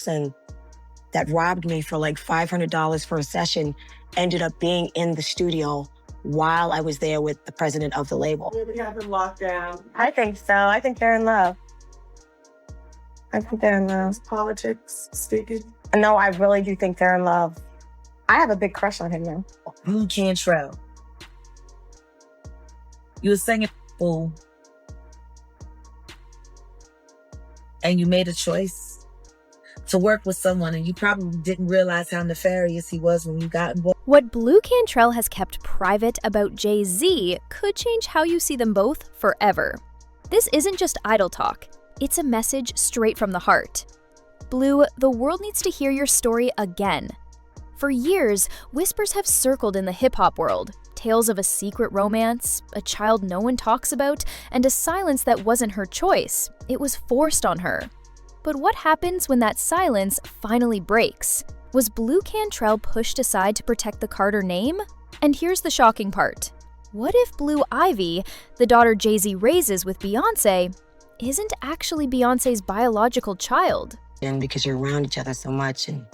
person that robbed me for like $500 for a session ended up being in the studio while I was there with the president of the label. We have them locked down. I think so. I think they're in love. I think they're in love. Politics speaking. No, I really do think they're in love. I have a big crush on him now. Blu Cantrell. You were singing Fool. And you made a choice to work with someone, and you probably didn't realize how nefarious he was when you got involved. What Blu Cantrell has kept private about Jay-Z could change how you see them both forever. This isn't just idle talk. It's a message straight from the heart. Blu, the world needs to hear your story again. For years, whispers have circled in the hip-hop world. Tales of a secret romance, a child no one talks about, and a silence that wasn't her choice. It was forced on her. But what happens when that silence finally breaks? Was Blu Cantrell pushed aside to protect the Carter name? And here's the shocking part. What if Blue Ivy, the daughter Jay-Z raises with Beyoncé, isn't actually Beyoncé's biological child? And because you're around each other so much and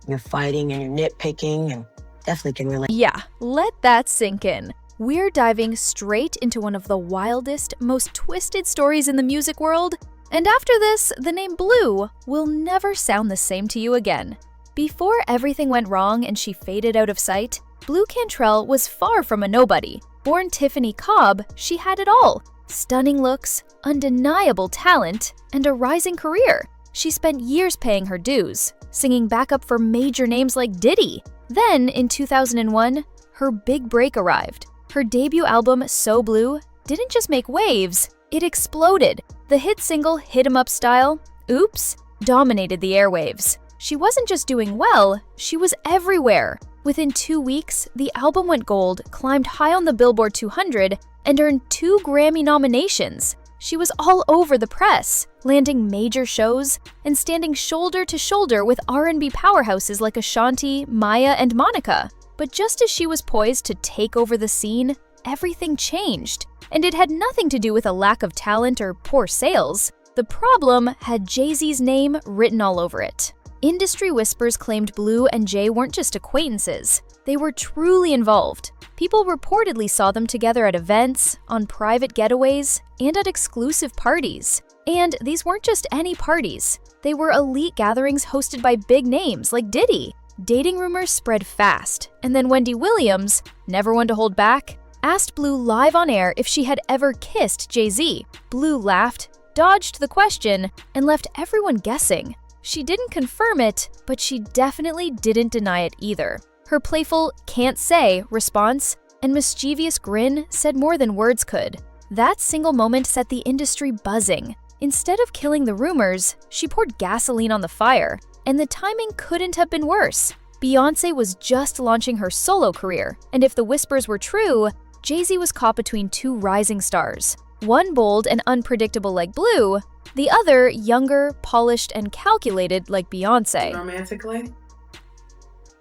you're fighting and you're nitpicking and definitely can relate. Yeah, let that sink in. We're diving straight into one of the wildest, most twisted stories in the music world. And after this, the name Blu will never sound the same to you again. Before everything went wrong and she faded out of sight, Blu Cantrell was far from a nobody. Born Tiffany Cobb, she had it all. Stunning looks, undeniable talent, and a rising career. She spent years paying her dues, singing backup for major names like Diddy. Then, in 2001, her big break arrived. Her debut album, So Blue, didn't just make waves, it exploded. The hit single Hit 'Em Up Style, Oops, dominated the airwaves. She wasn't just doing well, she was everywhere. Within 2 weeks, the album went gold, climbed high on the Billboard 200, and earned 2 Grammy nominations. She was all over the press, landing major shows and standing shoulder to shoulder with R&B powerhouses like Ashanti, Maya, and Monica. But just as she was poised to take over the scene, everything changed. And it had nothing to do with a lack of talent or poor sales. The problem had Jay-Z's name written all over it. Industry whispers claimed Blu and Jay weren't just acquaintances. They were truly involved. People reportedly saw them together at events, on private getaways, and at exclusive parties. And these weren't just any parties. They were elite gatherings hosted by big names like Diddy. Dating rumors spread fast, and then Wendy Williams, never one to hold back, asked Blu live on air if she had ever kissed Jay-Z. Blu laughed, dodged the question, and left everyone guessing. She didn't confirm it, but she definitely didn't deny it either. Her playful "can't say" response and mischievous grin said more than words could. That single moment set the industry buzzing. Instead of killing the rumors, she poured gasoline on the fire, and the timing couldn't have been worse. Beyoncé was just launching her solo career, and if the whispers were true, Jay-Z was caught between 2 rising stars. One bold and unpredictable like Blu, the other younger, polished, and calculated like Beyoncé. Romantically?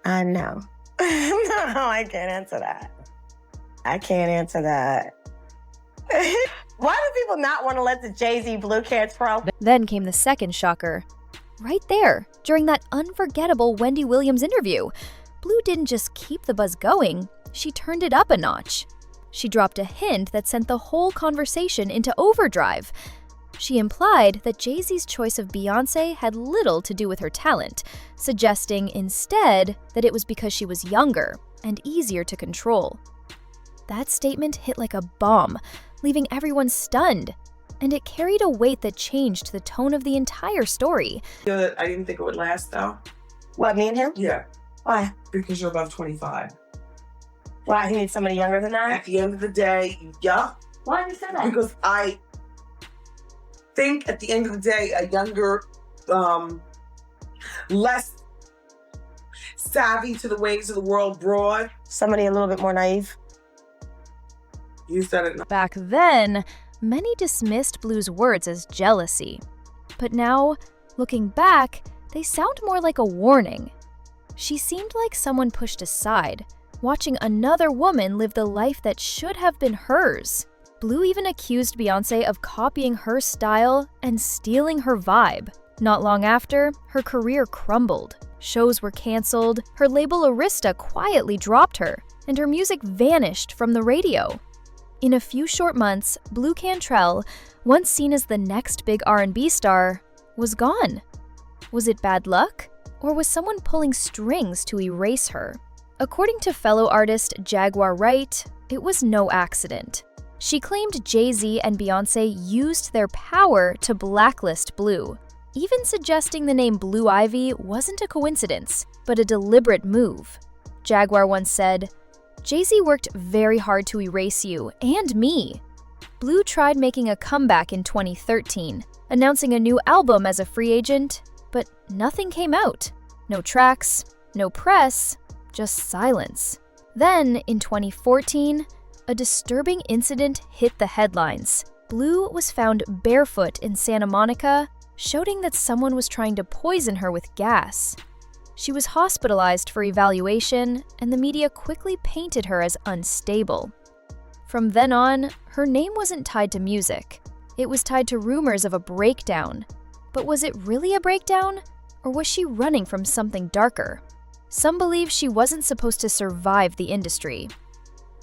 No. No, I can't answer that. I can't answer that. Why do people not want to let the Jay-Z Blu Cantrell? Then came the second shocker. Right there, during that unforgettable Wendy Williams interview, Blu didn't just keep the buzz going, she turned it up a notch. She dropped a hint that sent the whole conversation into overdrive. She implied that Jay-Z's choice of Beyoncé had little to do with her talent, suggesting instead that it was because she was younger and easier to control. That statement hit like a bomb, leaving everyone stunned, and it carried a weight that changed the tone of the entire story. You know that I didn't think it would last, though? What, me and him? Yeah, Why? because you're above 25. Why, he needs somebody younger than I? At the end of the day, yeah. Why did you say that? Because I think at the end of the day, a younger, less savvy to the ways of the world broad. Somebody a little bit more naive. You said it. Back then, many dismissed Blu's words as jealousy. But now, looking back, they sound more like a warning. She seemed like someone pushed aside, watching another woman live the life that should have been hers. Blu even accused Beyoncé of copying her style and stealing her vibe. Not long after, her career crumbled. Shows were canceled, her label Arista quietly dropped her, and her music vanished from the radio. In a few short months, Blu Cantrell, once seen as the next big R&B star, was gone. Was it bad luck? Or was someone pulling strings to erase her? According to fellow artist Jaguar Wright, it was no accident. She claimed Jay-Z and Beyoncé used their power to blacklist Blu, even suggesting the name Blue Ivy wasn't a coincidence, but a deliberate move. Jaguar once said, "Jay-Z worked very hard to erase you and me." Blu tried making a comeback in 2013, announcing a new album as a free agent, but nothing came out. No tracks, no press, just silence. Then, in 2014, a disturbing incident hit the headlines. Blu was found barefoot in Santa Monica, shouting that someone was trying to poison her with gas. She was hospitalized for evaluation, and the media quickly painted her as unstable. From then on, her name wasn't tied to music. It was tied to rumors of a breakdown. But was it really a breakdown? Or was she running from something darker? Some believe she wasn't supposed to survive the industry.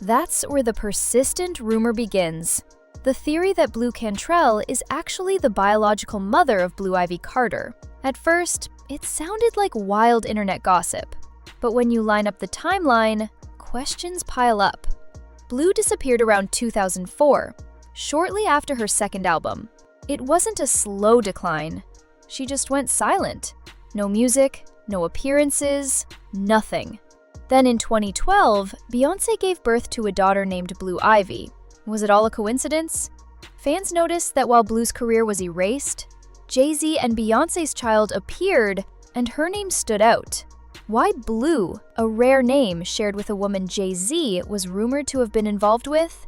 That's where the persistent rumor begins. The theory that Blu Cantrell is actually the biological mother of Blue Ivy Carter. At first, it sounded like wild internet gossip. But when you line up the timeline, questions pile up. Blu disappeared around 2004, shortly after her second album. It wasn't a slow decline. She just went silent. No music, no appearances, nothing. Then in 2012, Beyoncé gave birth to a daughter named Blue Ivy. Was it all a coincidence? Fans noticed that while Blu's career was erased, Jay-Z and Beyoncé's child appeared, and her name stood out. Why Blu, a rare name shared with a woman Jay-Z was rumored to have been involved with?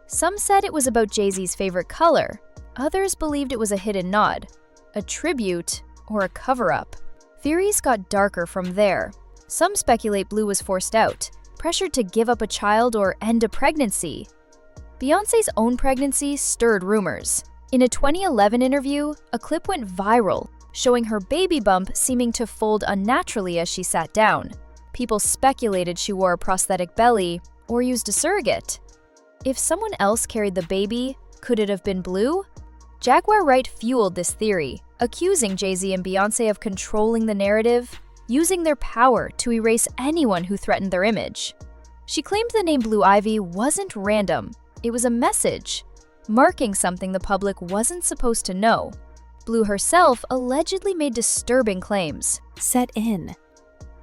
Some said it was about Jay-Z's favorite color. Others believed it was a hidden nod, a tribute, or a cover-up. Theories got darker from there. Some speculate Blu was forced out, pressured to give up a child or end a pregnancy. Beyoncé's own pregnancy stirred rumors. In a 2011 interview, a clip went viral, showing her baby bump seeming to fold unnaturally as she sat down. People speculated she wore a prosthetic belly or used a surrogate. If someone else carried the baby, could it have been Blu? Jaguar Wright fueled this theory, accusing Jay-Z and Beyoncé of controlling the narrative, using their power to erase anyone who threatened their image. She claimed the name Blue Ivy wasn't random. It was a message, marking something the public wasn't supposed to know. Blu herself allegedly made disturbing claims. Set in.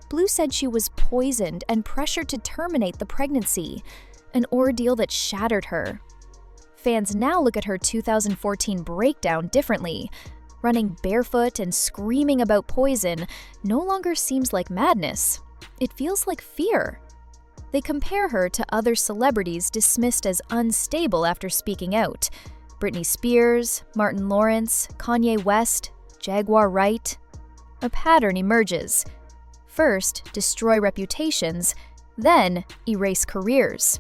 Blu said she was poisoned and pressured to terminate the pregnancy, an ordeal that shattered her. Fans now look at her 2014 breakdown differently. Running barefoot and screaming about poison no longer seems like madness. It feels like fear. They compare her to other celebrities dismissed as unstable after speaking out. Britney Spears, Martin Lawrence, Kanye West, Jaguar Wright. A pattern emerges. First, destroy reputations, then erase careers.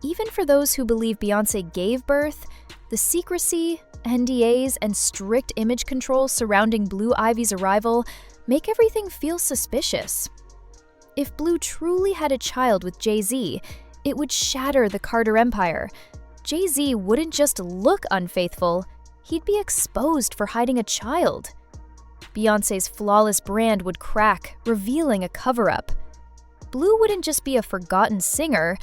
Even for those who believe Beyoncé gave birth, the secrecy, NDAs, and strict image control surrounding Blue Ivy's arrival make everything feel suspicious. If Blu truly had a child with Jay-Z, it would shatter the Carter empire. Jay-Z wouldn't just look unfaithful, he'd be exposed for hiding a child. Beyoncé's flawless brand would crack, revealing a cover-up. Blu wouldn't just be a forgotten singer,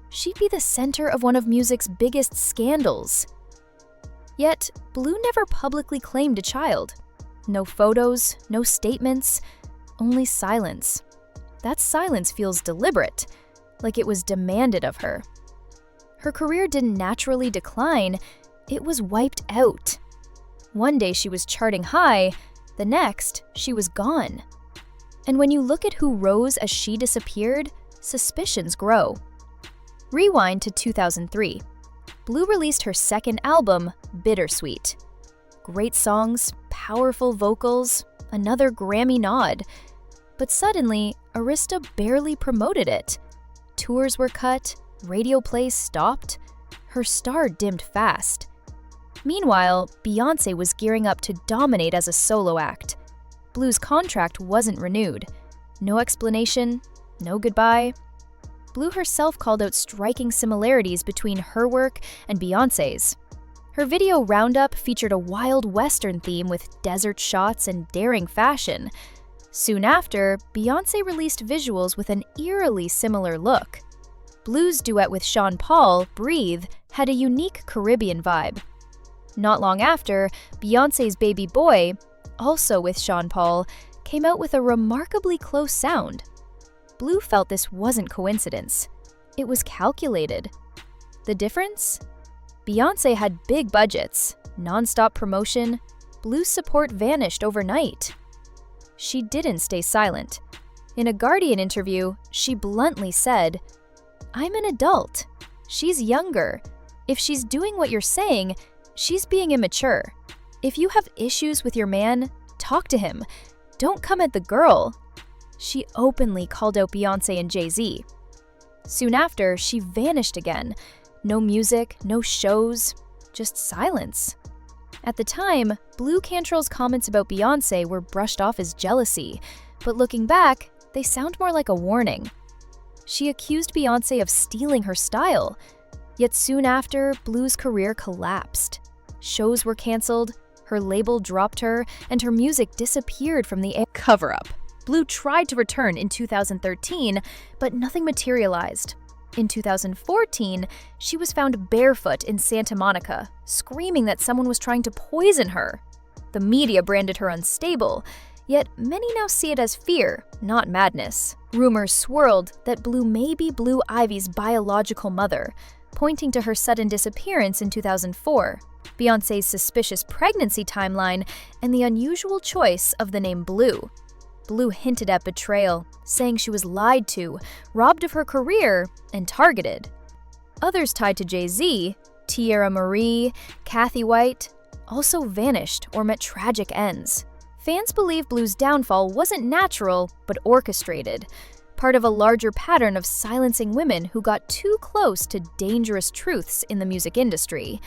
she'd be the center of one of music's biggest scandals. Yet, Blu never publicly claimed a child. No photos, no statements, only silence. That silence feels deliberate, like it was demanded of her. Her career didn't naturally decline, it was wiped out. One day she was charting high, the next, she was gone. And when you look at who rose as she disappeared, suspicions grow. Rewind to 2003. Blu released her second album, Bittersweet. Great songs, powerful vocals, another Grammy nod. But suddenly, Arista barely promoted it. Tours were cut, radio plays stopped. Her star dimmed fast. Meanwhile, Beyoncé was gearing up to dominate as a solo act. Blu's contract wasn't renewed. No explanation, no goodbye. Blu herself called out striking similarities between her work and Beyoncé's. Her video Roundup featured a wild Western theme with desert shots and daring fashion. Soon after, Beyoncé released visuals with an eerily similar look. Blu's duet with Sean Paul, Breathe, had a unique Caribbean vibe. Not long after, Beyoncé's Baby Boy, also with Sean Paul, came out with a remarkably close sound. Blu felt this wasn't coincidence. It was calculated. The difference? Beyoncé had big budgets, non-stop promotion. Blu's support vanished overnight. She didn't stay silent. In a Guardian interview, she bluntly said, "I'm an adult. She's younger. If she's doing what you're saying, she's being immature. If you have issues with your man, talk to him. Don't come at the girl." She openly called out Beyoncé and Jay-Z. Soon after, she vanished again. No music, no shows, just silence. At the time, Blu Cantrell's comments about Beyoncé were brushed off as jealousy, but looking back, they sound more like a warning. She accused Beyoncé of stealing her style, yet soon after, Blu's career collapsed. Shows were canceled, her label dropped her, and her music disappeared from the cover-up. Blu tried to return in 2013, but nothing materialized. In 2014, she was found barefoot in Santa Monica, screaming that someone was trying to poison her. The media branded her unstable, yet many now see it as fear, not madness. Rumors swirled that Blu may be Blue Ivy's biological mother, pointing to her sudden disappearance in 2004, Beyoncé's suspicious pregnancy timeline, and the unusual choice of the name Blu. Blu hinted at betrayal, saying she was lied to, robbed of her career, and targeted. Others tied to Jay-Z, Tierra Marie, Kathy White, also vanished or met tragic ends. Fans believe Blu's downfall wasn't natural, but orchestrated, part of a larger pattern of silencing women who got too close to dangerous truths in the music industry.